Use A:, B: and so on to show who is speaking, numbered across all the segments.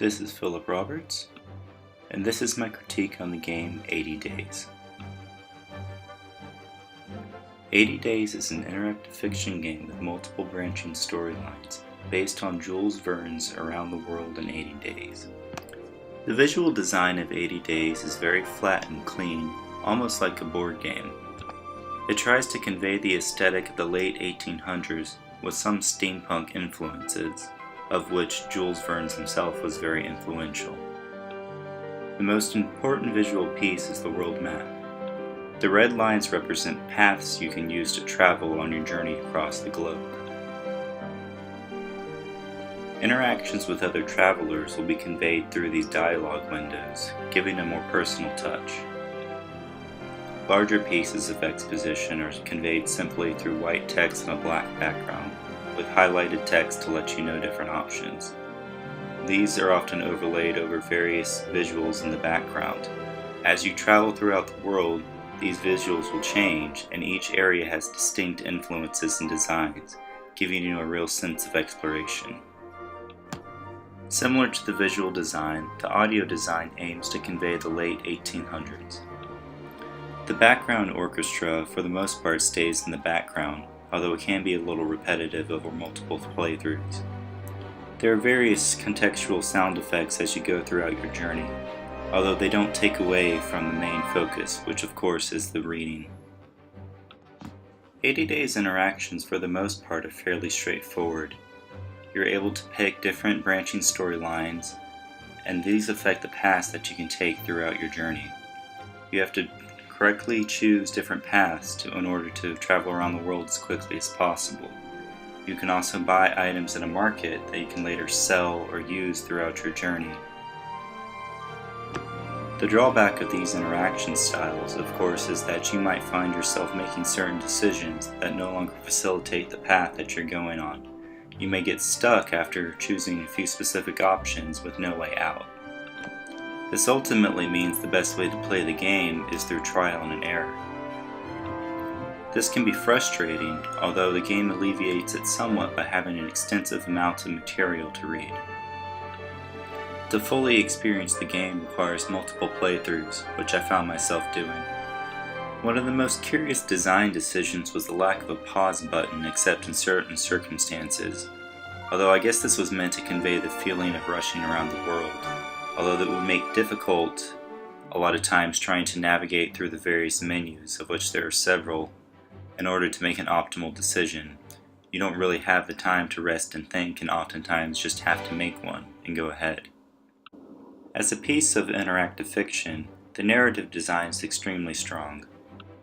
A: This is Philip Roberts, and this is my critique on the game 80 Days. 80 Days is an interactive fiction game with multiple branching storylines, based on Jules Verne's Around the World in 80 Days. The visual design of 80 Days is very flat and clean, almost like a board game. It tries to convey the aesthetic of the late 1800s with some steampunk influences, of which Jules Verne himself was very influential. The most important visual piece is the world map. The red lines represent paths you can use to travel on your journey across the globe. Interactions with other travelers will be conveyed through these dialogue windows, giving a more personal touch. Larger pieces of exposition are conveyed simply through white text on a black background, with highlighted text to let you know different options. These are often overlaid over various visuals in the background. As you travel throughout the world, these visuals will change, and each area has distinct influences and designs, giving you a real sense of exploration. Similar to the visual design, the audio design aims to convey the late 1800s. The background orchestra for the most part stays in the background, although it can be a little repetitive over multiple playthroughs. There are various contextual sound effects as you go throughout your journey, although they don't take away from the main focus, which of course is the reading. 80 Days interactions for the most part are fairly straightforward. You're able to pick different branching storylines, and these affect the paths that you can take throughout your journey. You have to correctly choose different paths in order to travel around the world as quickly as possible. You can also buy items in a market that you can later sell or use throughout your journey. The drawback of these interaction styles, of course, is that you might find yourself making certain decisions that no longer facilitate the path that you're going on. You may get stuck after choosing a few specific options with no way out. This ultimately means the best way to play the game is through trial and error. This can be frustrating, although the game alleviates it somewhat by having an extensive amount of material to read. To fully experience the game requires multiple playthroughs, which I found myself doing. One of the most curious design decisions was the lack of a pause button except in certain circumstances, although I guess this was meant to convey the feeling of rushing around the world, although that would make difficult a lot of times trying to navigate through the various menus, of which there are several, in order to make an optimal decision. You don't really have the time to rest and think, and oftentimes just have to make one and go ahead. As a piece of interactive fiction, the narrative design is extremely strong.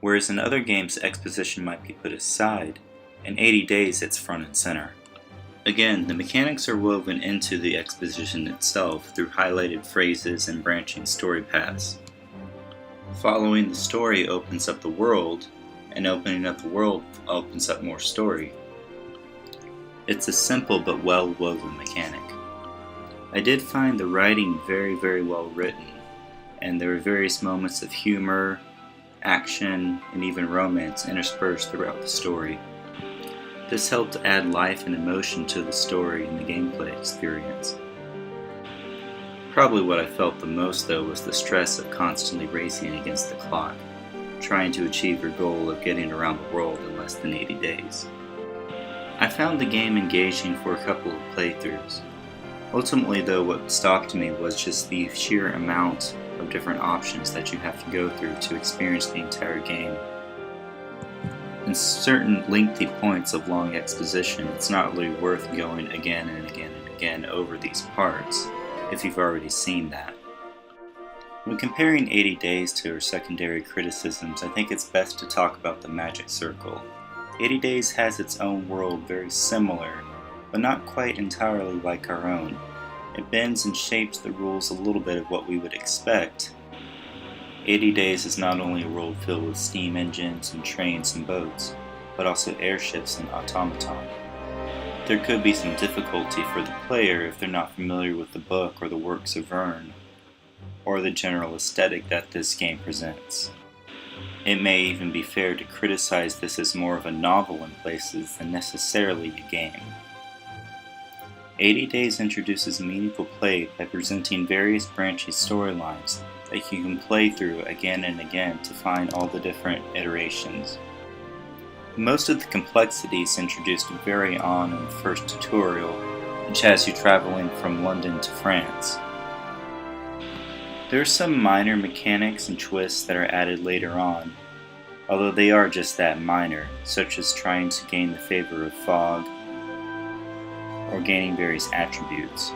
A: Whereas in other games exposition might be put aside, in 80 Days it's front and center. Again, the mechanics are woven into the exposition itself through highlighted phrases and branching story paths. Following the story opens up the world, and opening up the world opens up more story. It's a simple but well-woven mechanic. I did find the writing very, very well written, and there were various moments of humor, action, and even romance interspersed throughout the story. This helped add life and emotion to the story and the gameplay experience. Probably what I felt the most though was the stress of constantly racing against the clock, trying to achieve your goal of getting around the world in less than 80 days. I found the game engaging for a couple of playthroughs. Ultimately though, what stopped me was just the sheer amount of different options that you have to go through to experience the entire game. In certain lengthy points of long exposition, it's not really worth going again and again and again over these parts if you've already seen that. When comparing 80 Days to her secondary criticisms, I think it's best to talk about the magic circle. 80 Days has its own world very similar, but not quite entirely like our own. It bends and shapes the rules a little bit of what we would expect. 80 Days is not only a world filled with steam engines and trains and boats, but also airships and automaton. There could be some difficulty for the player if they're not familiar with the book or the works of Verne, or the general aesthetic that this game presents. It may even be fair to criticize this as more of a novel in places than necessarily a game. 80 Days introduces meaningful play by presenting various branching storylines that you can play through again and again to find all the different iterations. Most of the complexities introduced very on in the first tutorial, which has you traveling from London to France. There are some minor mechanics and twists that are added later on, although they are just that minor, such as trying to gain the favor of fog, or gaining various attributes.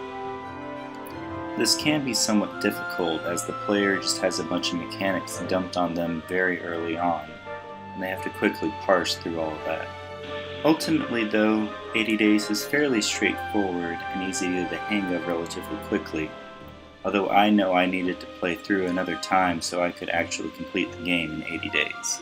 A: This can be somewhat difficult as the player just has a bunch of mechanics dumped on them very early on, and they have to quickly parse through all of that. Ultimately though, 80 Days is fairly straightforward and easy to get the hang of relatively quickly, although I know I needed to play through another time so I could actually complete the game in 80 days.